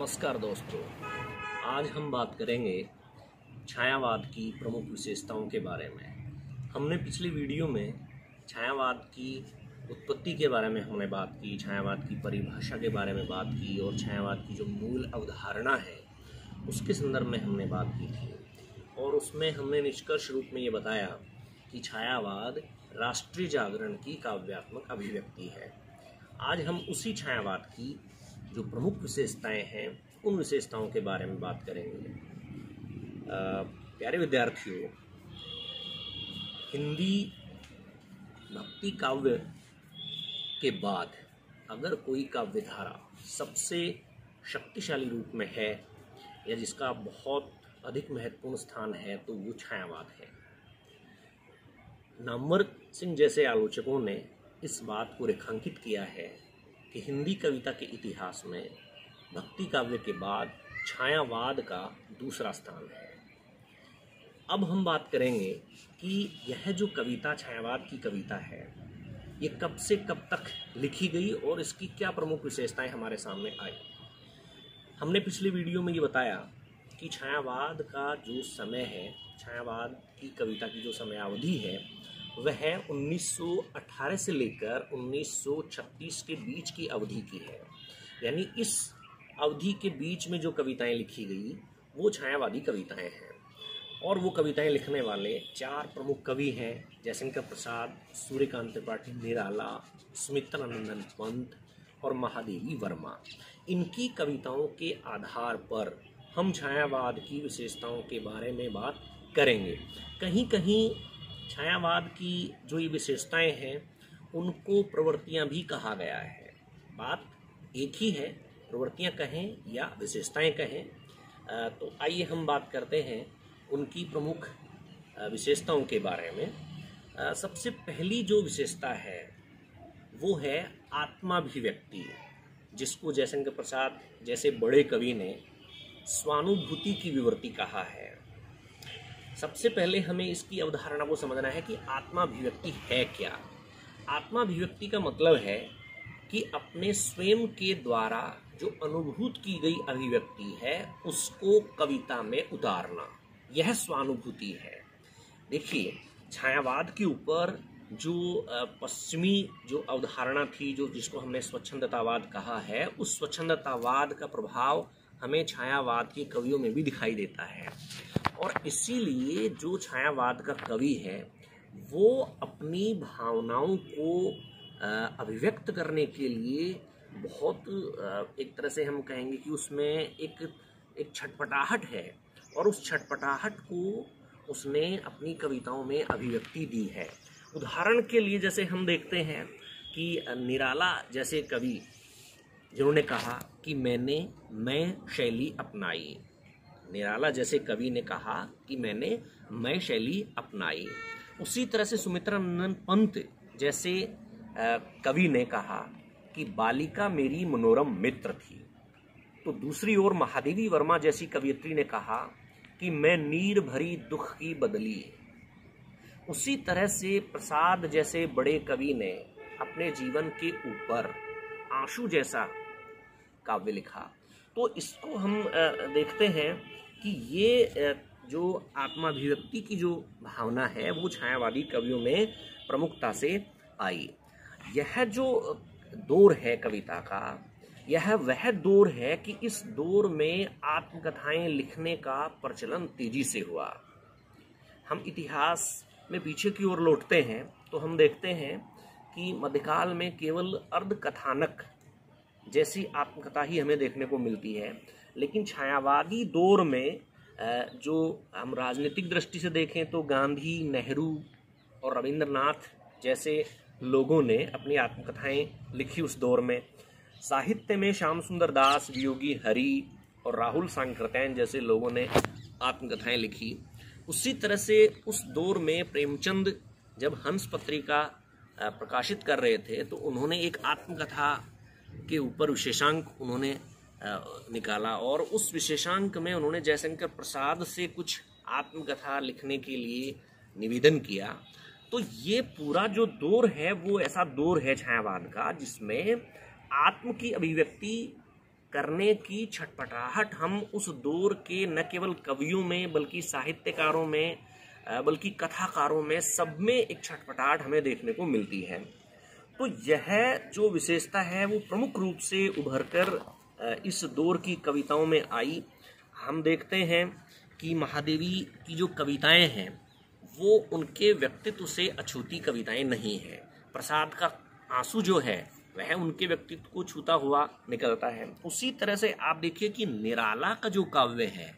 नमस्कार दोस्तों, आज हम बात करेंगे छायावाद की प्रमुख विशेषताओं के बारे में। हमने पिछली वीडियो में छायावाद की उत्पत्ति के बारे में हमने बात की, छायावाद की परिभाषा के बारे में बात की और छायावाद की जो मूल अवधारणा है उसके संदर्भ में हमने बात की थी। और उसमें हमने निष्कर्ष रूप में ये बताया कि छायावाद राष्ट्रीय जागरण की काव्यात्मक अभिव्यक्ति है। आज हम उसी छायावाद की जो प्रमुख विशेषताएं हैं उन विशेषताओं के बारे में बात करेंगे। प्यारे विद्यार्थियों, हिंदी भक्ति काव्य के बाद अगर कोई काव्य धारा सबसे शक्तिशाली रूप में है या जिसका बहुत अधिक महत्वपूर्ण स्थान है तो वो छायावाद है। नामवर सिंह जैसे आलोचकों ने इस बात को रेखांकित किया है कि हिंदी कविता के इतिहास में भक्ति काव्य के बाद छायावाद का दूसरा स्थान है। अब हम बात करेंगे कि यह जो कविता छायावाद की कविता है ये कब से कब तक लिखी गई और इसकी क्या प्रमुख विशेषताएं हमारे सामने आई। हमने पिछली वीडियो में ये बताया कि छायावाद का जो समय है, छायावाद की कविता की जो समयावधि है वह 1918 से लेकर 1936 के बीच की अवधि की है। यानी इस अवधि के बीच में जो कविताएं लिखी गई वो छायावादी कविताएं हैं। और वो कविताएं लिखने वाले चार प्रमुख कवि हैं: जयशंकर प्रसाद, सूर्यकांत त्रिपाठी निराला, सुमित्रानंदन पंत और महादेवी वर्मा। इनकी कविताओं के आधार पर हम छायावाद की विशेषताओं के बारे में बात करेंगे। कहीं कहीं छायावाद की जो ये विशेषताएं हैं उनको प्रवृत्तियां भी कहा गया है। बात एक ही है, प्रवृत्तियां कहें या विशेषताएं कहें। तो आइए हम बात करते हैं उनकी प्रमुख विशेषताओं के बारे में। सबसे पहली जो विशेषता है वो है आत्माभिव्यक्ति, जिसको जयशंकर प्रसाद जैसे बड़े कवि ने स्वानुभूति की विवृत्ति कहा है। सबसे पहले हमें इसकी अवधारणा को समझना है कि आत्माभिव्यक्ति है क्या। आत्माभिव्यक्ति का मतलब है कि अपने स्वयं के द्वारा जो अनुभूत की गई अभिव्यक्ति है उसको कविता में उतारना, यह स्वानुभूति है। देखिए, छायावाद के ऊपर जो पश्चिमी जो अवधारणा थी, जो जिसको हमने स्वच्छंदतावाद कहा है, उस स्वच्छंदतावाद का प्रभाव हमें छायावाद के कवियों में भी दिखाई देता है। और इसीलिए जो छायावाद का कवि है वो अपनी भावनाओं को अभिव्यक्त करने के लिए बहुत एक तरह से हम कहेंगे कि उसमें एक छटपटाहट है और उस छटपटाहट को उसने अपनी कविताओं में अभिव्यक्ति दी है। उदाहरण के लिए जैसे हम देखते हैं कि निराला जैसे कवि जिन्होंने कहा कि मैं शैली अपनाई। निराला जैसे कवि ने कहा कि मैं शैली अपनाई। उसी तरह से सुमित्रानंदन पंत जैसे कवि ने कहा कि बालिका मेरी मनोरम मित्र थी। तो दूसरी ओर महादेवी वर्मा जैसी कवियत्री ने कहा कि मैं नीर भरी दुख की बदली। उसी तरह से प्रसाद जैसे बड़े कवि ने अपने जीवन के ऊपर आंसू जैसा काव्य लिखा। तो इसको हम देखते हैं कि ये जो आत्माभिव्यक्ति की जो भावना है वो छायावादी कवियों में प्रमुखता से आई। यह जो दौर है कविता का, यह वह दौर है कि इस दौर में आत्मकथाएं लिखने का प्रचलन तेजी से हुआ। हम इतिहास में पीछे की ओर लौटते हैं तो हम देखते हैं कि मध्यकाल में केवल अर्धकथानक जैसी आत्मकथा ही हमें देखने को मिलती है। लेकिन छायावादी दौर में जो हम राजनीतिक दृष्टि से देखें तो गांधी, नेहरू और रविंद्रनाथ जैसे लोगों ने अपनी आत्मकथाएं लिखी उस दौर में। साहित्य में श्याम सुंदर दास, वियोगी हरि और राहुल सांकृत्यायन जैसे लोगों ने आत्मकथाएं लिखी। उसी तरह से उस दौर में प्रेमचंद जब हंस पत्रिका प्रकाशित कर रहे थे तो उन्होंने एक आत्मकथा के ऊपर विशेषांक उन्होंने निकाला और उस विशेषांक में उन्होंने जयशंकर प्रसाद से कुछ आत्मकथा लिखने के लिए निवेदन किया। तो ये पूरा जो दौर है वो ऐसा दौर है छायावाद का जिसमें आत्म की अभिव्यक्ति करने की छटपटाहट हम उस दौर के न केवल कवियों में बल्कि साहित्यकारों में बल्कि कथाकारों में सब में एक छटपटाहट हमें देखने को मिलती है। तो यह जो विशेषता है वो प्रमुख रूप से उभरकर इस दौर की कविताओं में आई। हम देखते हैं कि महादेवी की जो कविताएं हैं वो उनके व्यक्तित्व से अछूती कविताएं नहीं हैं। प्रसाद का आंसू जो है वह उनके व्यक्तित्व को छूता हुआ निकलता है। उसी तरह से आप देखिए कि निराला का जो काव्य है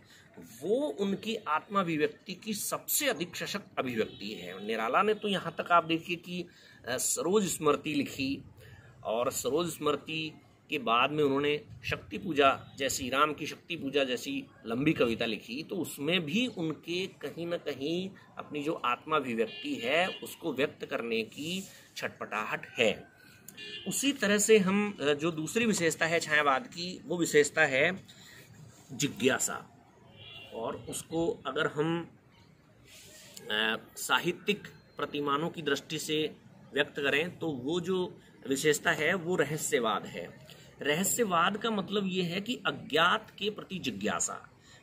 वो उनकी आत्माभिव्यक्ति की सबसे अधिक सशक्त अभिव्यक्ति है। निराला ने तो यहाँ तक आप देखिए कि सरोज स्मृति लिखी और सरोज स्मृति के बाद में उन्होंने शक्ति पूजा जैसी, राम की शक्ति पूजा जैसी लंबी कविता लिखी। तो उसमें भी उनके कहीं ना कहीं अपनी जो आत्माभिव्यक्ति है उसको व्यक्त करने की छटपटाहट है। उसी तरह से हम जो दूसरी विशेषता है छायावाद की वो विशेषता है जिज्ञासा। और उसको अगर हम साहित्यिक प्रतिमानों की दृष्टि से व्यक्त करें तो वो जो विशेषता है वो रहस्यवाद है। रहस्यवाद का मतलब ये है कि अज्ञात के प्रति जिज्ञासा।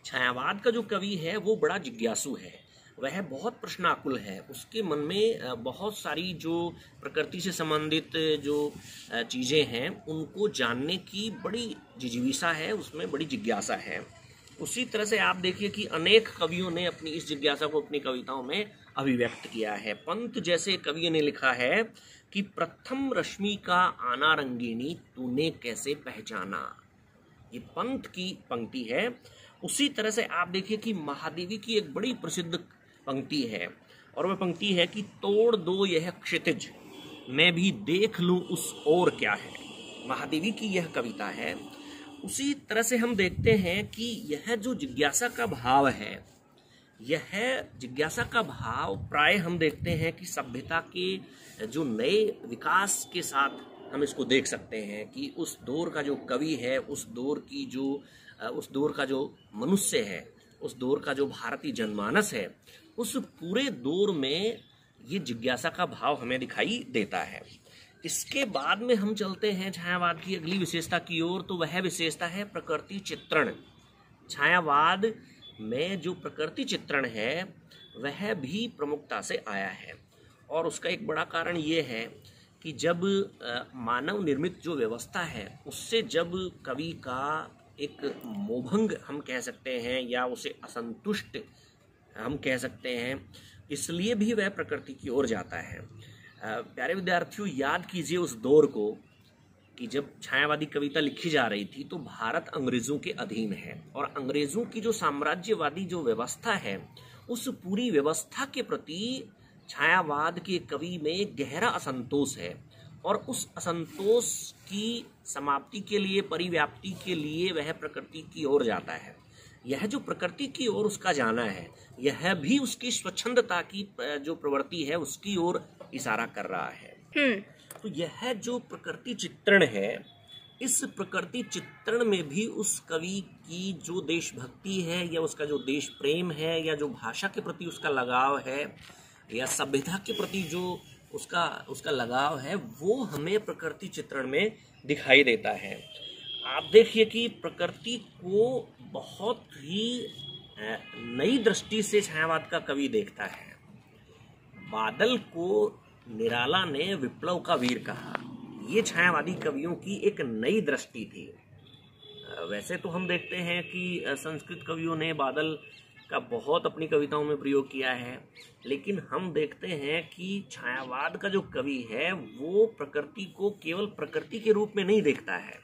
छायावाद का जो कवि है वो बड़ा जिज्ञासु है, वह बहुत प्रश्नाकुल है। उसके मन में बहुत सारी जो प्रकृति से संबंधित जो चीज़ें हैं उनको जानने की बड़ी जिज्ञासा है, उसमें बड़ी जिज्ञासा है। उसी तरह से आप देखिए कि अनेक कवियों ने अपनी इस जिज्ञासा को अपनी कविताओं में अभिव्यक्त किया है। पंत जैसे कवि ने लिखा है कि प्रथम रश्मि का आना रंगीनी तूने कैसे पहचाना, ये पंत की पंक्ति है। उसी तरह से आप देखिए कि महादेवी की एक बड़ी प्रसिद्ध पंक्ति है और वह पंक्ति है कि तोड़ दो यह क्षितिज मैं भी देख लूं उस ओर क्या है। महादेवी की यह कविता है। उसी तरह से हम देखते हैं कि यह जो जिज्ञासा का भाव है, यह जिज्ञासा का भाव प्राय हम देखते हैं कि सभ्यता के जो नए विकास के साथ हम इसको देख सकते हैं कि उस दौर का जो कवि है, उस दौर का जो मनुष्य है, उस दौर का जो भारतीय जनमानस है, उस पूरे दौर में ये जिज्ञासा का भाव हमें दिखाई देता है। इसके बाद में हम चलते हैं छायावाद की अगली विशेषता की ओर, तो वह विशेषता है प्रकृति चित्रण। छायावाद में जो प्रकृति चित्रण है वह भी प्रमुखता से आया है और उसका एक बड़ा कारण ये है कि जब मानव निर्मित जो व्यवस्था है उससे जब कवि का एक मोहभंग हम कह सकते हैं या उसे असंतुष्ट हम कह सकते हैं, इसलिए भी वह प्रकृति की ओर जाता है। प्यारे विद्यार्थियों, याद कीजिए उस दौर को कि जब छायावादी कविता लिखी जा रही थी तो भारत अंग्रेजों के अधीन है और अंग्रेजों की जो साम्राज्यवादी जो व्यवस्था है उस पूरी व्यवस्था के प्रति छायावाद के कवि में गहरा असंतोष है और उस असंतोष की समाप्ति के लिए, परिव्याप्ति के लिए वह प्रकृति की ओर जाता है। यह जो प्रकृति की ओर उसका जाना है यह भी उसकी स्वच्छंदता की जो प्रवृत्ति है उसकी ओर इशारा कर रहा है। तो यह जो प्रकृति चित्रण है, इस प्रकृति चित्रण में भी उस कवि की जो देशभक्ति है या उसका जो देश प्रेम है या जो भाषा के प्रति उसका लगाव है या सभ्यता के प्रति जो उसका लगाव है वो हमें प्रकृति चित्रण में दिखाई देता है। आप देखिए कि प्रकृति को बहुत ही नई दृष्टि से छायावाद का कवि देखता है। बादल को निराला ने विप्लव का वीर कहा, ये छायावादी कवियों की एक नई दृष्टि थी। वैसे तो हम देखते हैं कि संस्कृत कवियों ने बादल का बहुत अपनी कविताओं में प्रयोग किया है, लेकिन हम देखते हैं कि छायावाद का जो कवि है वो प्रकृति को केवल प्रकृति के रूप में नहीं देखता है,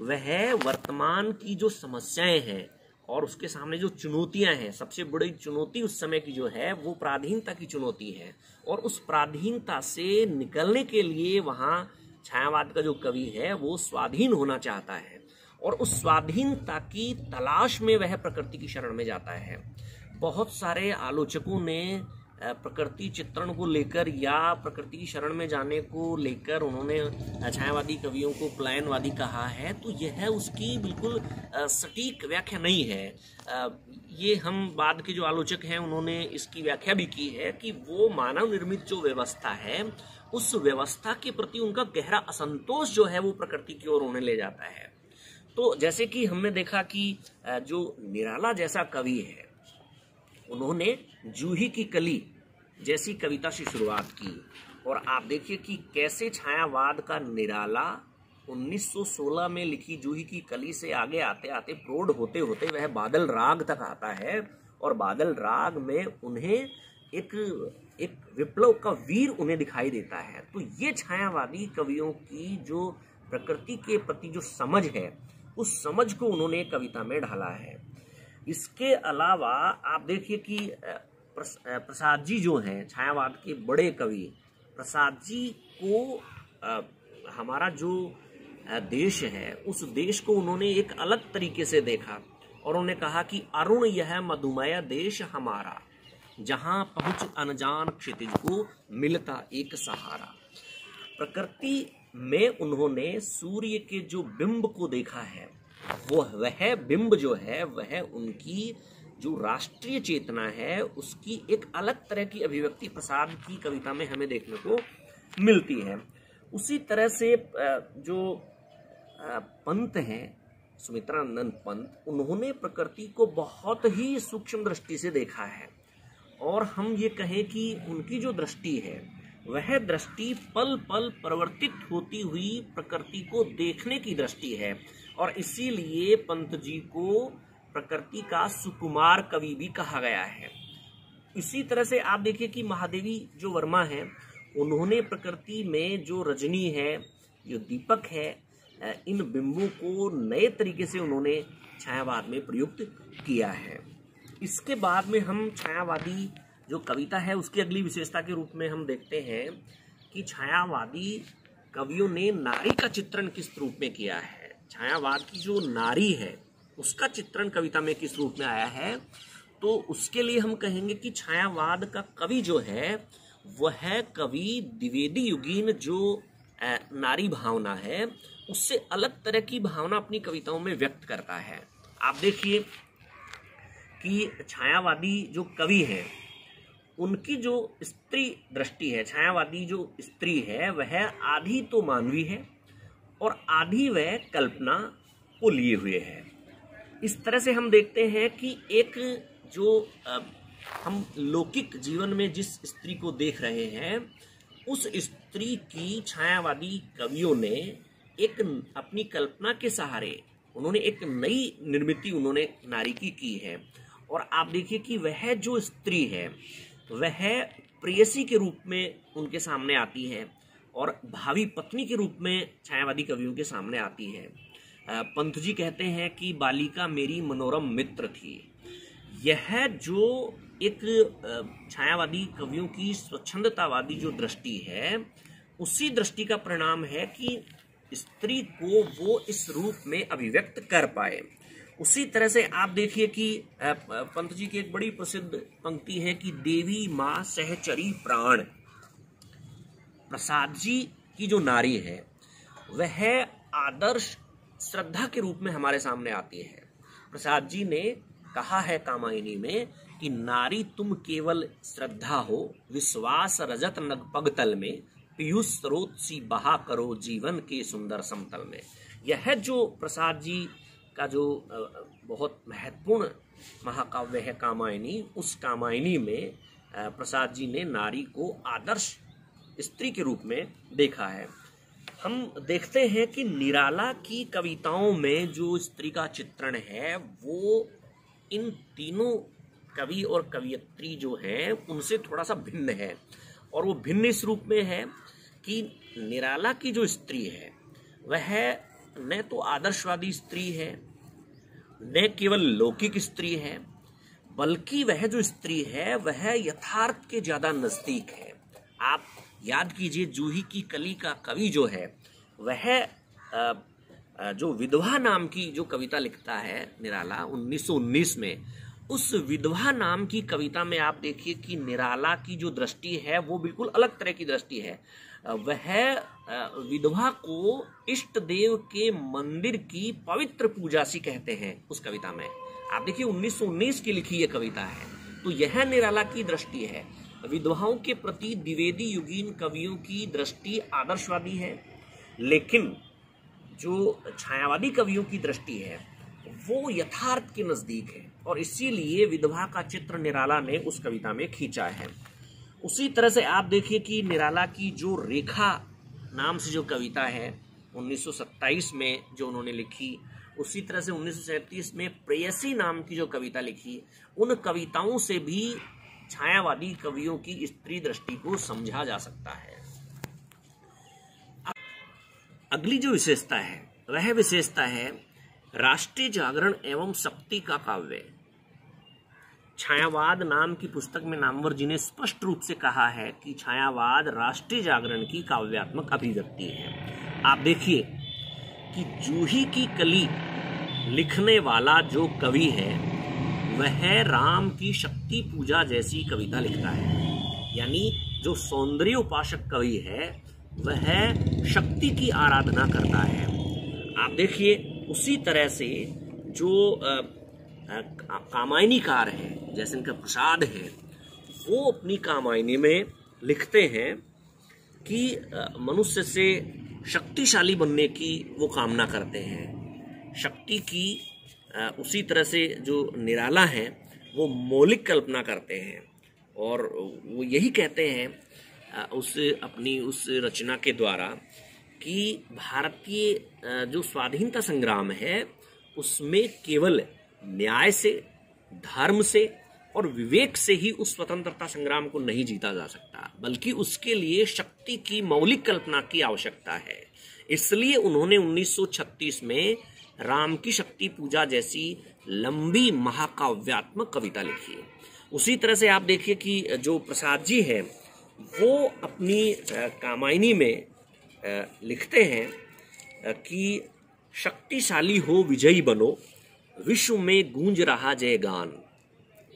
वह वर्तमान की जो समस्याएं हैं और उसके सामने जो चुनौतियां हैं, सबसे बड़ी चुनौती उस समय की जो है वो पराधीनता की चुनौती है और उस पराधीनता से निकलने के लिए वहाँ छायावाद का जो कवि है वो स्वाधीन होना चाहता है और उस स्वाधीनता की तलाश में वह प्रकृति की शरण में जाता है। बहुत सारे आलोचकों ने प्रकृति चित्रण को लेकर या प्रकृति की शरण में जाने को लेकर उन्होंने छायावादी कवियों को पलायनवादी कहा है, तो यह उसकी बिल्कुल सटीक व्याख्या नहीं है। ये हम बाद के जो आलोचक हैं उन्होंने इसकी व्याख्या भी की है कि वो मानव निर्मित जो व्यवस्था है उस व्यवस्था के प्रति उनका गहरा असंतोष जो है वो प्रकृति की ओर उन्हें ले जाता है। तो जैसे कि हमने देखा कि जो निराला जैसा कवि है, उन्होंने जूही की कली जैसी कविता से शुरुआत की, और आप देखिए कि कैसे छायावाद का निराला 1916 में लिखी जूही की कली से आगे आते आते प्रौढ़ होते होते वह बादल राग तक आता है, और बादल राग में उन्हें एक विप्लव का वीर उन्हें दिखाई देता है। तो ये छायावादी कवियों की जो प्रकृति के प्रति जो समझ है, उस समझ को उन्होंने कविता में ढाला है। इसके अलावा आप देखिए कि प्रसाद जी जो हैं छायावाद के बड़े कवि, प्रसाद जी को हमारा जो देश है, उस देश को उन्होंने एक अलग तरीके से देखा, और उन्होंने कहा कि अरुण यह मधुमय देश हमारा, जहां पहुंच अनजान क्षितिज को मिलता एक सहारा। प्रकृति में उन्होंने सूर्य के जो बिंब को देखा है, वह बिंब जो है वह उनकी जो राष्ट्रीय चेतना है उसकी एक अलग तरह की अभिव्यक्ति प्रसाद की कविता में हमें देखने को मिलती है। उसी तरह से जो पंत हैं, सुमित्रानंद पंत, उन्होंने प्रकृति को बहुत ही सूक्ष्म दृष्टि से देखा है, और हम ये कहें कि उनकी जो दृष्टि है वह दृष्टि पल पल परिवर्तित होती हुई प्रकृति को देखने की दृष्टि है, और इसीलिए पंत जी को प्रकृति का सुकुमार कवि भी कहा गया है। इसी तरह से आप देखिए कि महादेवी जो वर्मा है, उन्होंने प्रकृति में जो रजनी है, जो दीपक है, इन बिंबों को नए तरीके से उन्होंने छायावाद में प्रयुक्त किया है। इसके बाद में हम छायावादी जो कविता है उसकी अगली विशेषता के रूप में हम देखते हैं कि छायावादी कवियों ने नारी का चित्रण किस रूप में किया है। छायावाद की जो नारी है उसका चित्रण कविता में किस रूप में आया है, तो उसके लिए हम कहेंगे कि छायावाद का कवि जो है वह कवि द्विवेदी युगीन जो नारी भावना है उससे अलग तरह की भावना अपनी कविताओं में व्यक्त करता है। आप देखिए कि छायावादी जो कवि हैं उनकी जो स्त्री दृष्टि है, छायावादी जो स्त्री है वह आधी तो मानवी है और आधी वह कल्पना को लिए हुए है। इस तरह से हम देखते हैं कि एक जो हम लौकिक जीवन में जिस स्त्री को देख रहे हैं उस स्त्री की छायावादी कवियों ने एक अपनी कल्पना के सहारे उन्होंने एक नई निर्मिति उन्होंने नारी की है। और आप देखिए कि वह जो स्त्री है वह प्रेयसी के रूप में उनके सामने आती है और भावी पत्नी के रूप में छायावादी कवियों के सामने आती है। पंत जी कहते हैं कि बालिका मेरी मनोरम मित्र थी। यह जो एक छायावादी कवियों की स्वच्छंदतावादी जो दृष्टि है उसी दृष्टि का परिणाम है कि स्त्री को वो इस रूप में अभिव्यक्त कर पाए। उसी तरह से आप देखिए कि पंत जी की एक बड़ी प्रसिद्ध पंक्ति है कि देवी माँ सहचरी प्राण। प्रसाद जी की जो नारी है वह आदर्श श्रद्धा के रूप में हमारे सामने आती है। प्रसाद जी ने कहा है कामायनी में कि नारी तुम केवल श्रद्धा हो, विश्वास रजत नगपग तल में, पीयूष स्रोत सी बहा करो जीवन के सुंदर समतल में। यह जो प्रसाद जी का जो बहुत महत्वपूर्ण महाकाव्य है कामायनी, उस कामायनी में प्रसाद जी ने नारी को आदर्श स्त्री के रूप में देखा है। हम देखते हैं कि निराला की कविताओं में जो स्त्री का चित्रण है वो इन तीनों कवि और कवियत्री जो हैं उनसे थोड़ा सा भिन्न है, और वो भिन्न इस रूप में है कि निराला की जो स्त्री है वह न तो आदर्शवादी स्त्री है न केवल लौकिक स्त्री है, बल्कि वह जो स्त्री है वह यथार्थ के ज्यादा नजदीक है। आप याद कीजिए जूही की कली का कवि जो है वह जो विधवा नाम की जो कविता लिखता है निराला 1919 में, उस विधवा नाम की कविता में आप देखिए कि निराला की जो दृष्टि है वो बिल्कुल अलग तरह की दृष्टि है। वह विधवा को इष्ट देव के मंदिर की पवित्र पूजा सी कहते हैं उस कविता में। आप देखिए 1919 की लिखी ये कविता है, तो यह निराला की दृष्टि है। विधवाओं के प्रति द्विवेदी युगीन कवियों की दृष्टि आदर्शवादी है, लेकिन जो छायावादी कवियों की दृष्टि है वो यथार्थ के नजदीक है और इसीलिए विधवा का चित्र निराला ने उस कविता में खींचा है। उसी तरह से आप देखिए कि निराला की जो रेखा नाम से जो कविता है 1927 में जो उन्होंने लिखी, उसी तरह से 1937 में प्रेयसी नाम की जो कविता लिखी, उन कविताओं से भी छायावादी कवियों की स्त्री दृष्टि को समझा जा सकता है। अगली जो विशेषता है वह विशेषता है राष्ट्रीय जागरण एवं शक्ति का काव्य। छायावाद नाम की पुस्तक में नामवर जी ने स्पष्ट रूप से कहा है कि छायावाद राष्ट्रीय जागरण की काव्यात्मक अभिव्यक्ति है। आप देखिए कि जूही की कली लिखने वाला जो कवि है वह राम की शक्ति पूजा जैसी कविता लिखता है, यानी जो सौंदर्य उपासक कवि है वह शक्ति की आराधना करता है। आप देखिए उसी तरह से जो कामायनीकार है जैसे इनका प्रसाद है, वो अपनी कामायनी में लिखते हैं कि मनुष्य से शक्तिशाली बनने की वो कामना करते हैं, शक्ति की। उसी तरह से जो निराला है वो मौलिक कल्पना करते हैं और वो यही कहते हैं उस रचना के द्वारा कि भारतीय जो स्वाधीनता संग्राम है उसमें केवल न्याय से, धर्म से और विवेक से ही उस स्वतंत्रता संग्राम को नहीं जीता जा सकता, बल्कि उसके लिए शक्ति की मौलिक कल्पना की आवश्यकता है। इसलिए उन्होंने 1936 में राम की शक्ति पूजा जैसी लंबी महाकाव्यात्मक कविता लिखी। उसी तरह से आप देखिए कि जो प्रसाद जी है वो अपनी कामायनी में लिखते हैं कि शक्तिशाली हो विजयी बनो, विश्व में गूंज रहा जय गान।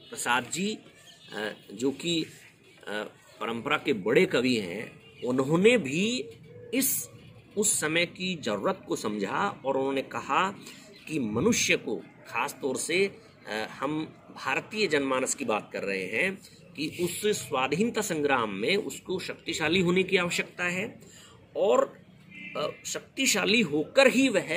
प्रसाद जी जो कि परंपरा के बड़े कवि हैं, उन्होंने भी उस समय की जरूरत को समझा और उन्होंने कहा कि मनुष्य को, खास तौर से हम भारतीय जनमानस की बात कर रहे हैं, कि उस स्वाधीनता संग्राम में उसको शक्तिशाली होने की आवश्यकता है और शक्तिशाली होकर ही वह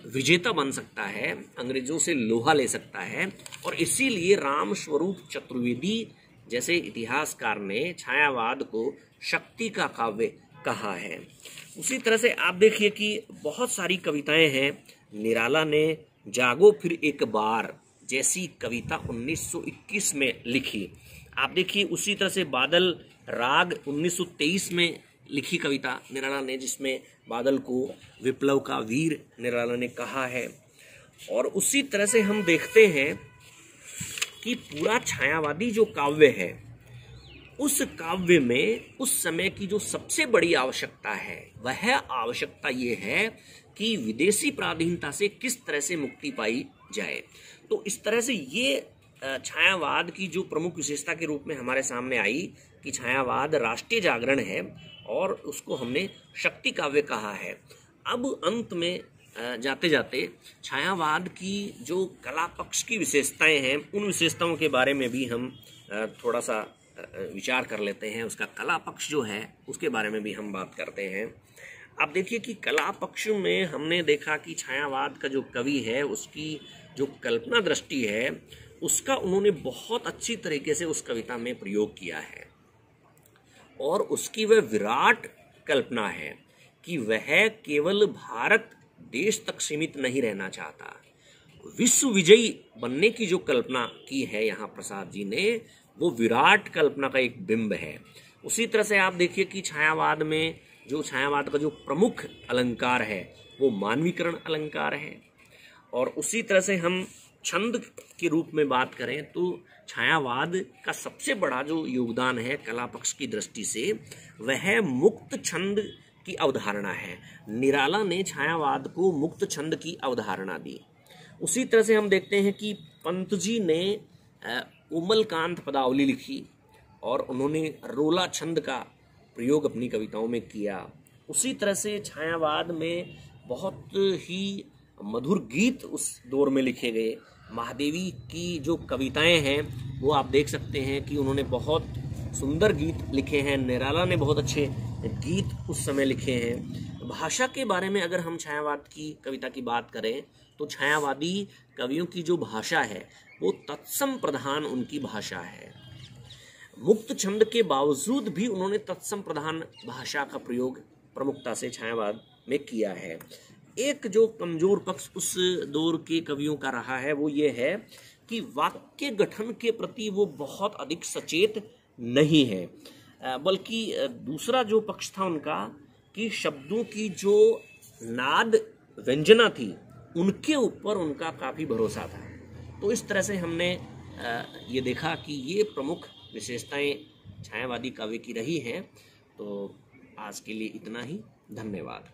विजेता बन सकता है, अंग्रेजों से लोहा ले सकता है। और इसीलिए राम स्वरूप चतुर्वेदी जैसे इतिहासकार ने छायावाद को शक्ति का काव्य कहा है। उसी तरह से आप देखिए कि बहुत सारी कविताएं हैं। निराला ने जागो फिर एक बार जैसी कविता 1921 में लिखी। आप देखिए उसी तरह से बादल राग 1923 में लिखी कविता निराला ने, जिसमें बादल को विप्लव का वीर निराला ने कहा है। और उसी तरह से हम देखते हैं कि पूरा छायावादी जो काव्य है, उस काव्य में उस समय की जो सबसे बड़ी आवश्यकता है वह आवश्यकता ये है कि विदेशी पराधीनता से किस तरह से मुक्ति पाई जाए। तो इस तरह से ये छायावाद की जो प्रमुख विशेषता के रूप में हमारे सामने आई कि छायावाद राष्ट्रीय जागरण है और उसको हमने शक्ति काव्य कहा है। अब अंत में जाते जाते छायावाद की जो कला पक्ष की विशेषताएं हैं, उन विशेषताओं के बारे में भी हम थोड़ा सा विचार कर लेते हैं। उसका कला पक्ष जो है उसके बारे में भी हम बात करते हैं। आप देखिए कि कला पक्ष में हमने देखा कि छायावाद का जो कवि है उसकी जो कल्पना दृष्टि है उसका उन्होंने बहुत अच्छी तरीके से उस कविता में प्रयोग किया है और उसकी वह विराट कल्पना है कि वह केवल भारत देश तक सीमित नहीं रहना चाहता, विश्व विजयी बनने की जो कल्पना की है यहाँ प्रसाद जी ने, वो विराट कल्पना का एक बिंब है। उसी तरह से आप देखिए कि छायावाद में जो छायावाद का जो प्रमुख अलंकार है वो मानवीकरण अलंकार है। और उसी तरह से हम छंद के रूप में बात करें तो छायावाद का सबसे बड़ा जो योगदान है कला पक्ष की दृष्टि से वह मुक्त छंद की अवधारणा है। निराला ने छायावाद को मुक्त छंद की अवधारणा दी। उसी तरह से हम देखते हैं कि पंत जी ने उमलकांत पदावली लिखी और उन्होंने रोला छंद का प्रयोग अपनी कविताओं में किया। उसी तरह से छायावाद में बहुत ही मधुर गीत उस दौर में लिखे गए। महादेवी की जो कविताएं हैं वो आप देख सकते हैं कि उन्होंने बहुत सुंदर गीत लिखे हैं। निराला ने बहुत अच्छे गीत उस समय लिखे हैं। भाषा के बारे में अगर हम छायावाद की कविता की बात करें तो छायावादी कवियों की जो भाषा है वो तत्सम प्रधान उनकी भाषा है। मुक्त छंद के बावजूद भी उन्होंने तत्सम प्रधान भाषा का प्रयोग प्रमुखता से छायावाद में किया है। एक जो कमजोर पक्ष उस दौर के कवियों का रहा है वो ये है कि वाक्य गठन के प्रति वो बहुत अधिक सचेत नहीं है, बल्कि दूसरा जो पक्ष था उनका कि शब्दों की जो नाद व्यंजना थी उनके ऊपर उनका काफ़ी भरोसा था। तो इस तरह से हमने ये देखा कि ये प्रमुख विशेषताएं छायावादी काव्य की रही हैं। तो आज के लिए इतना ही। धन्यवाद।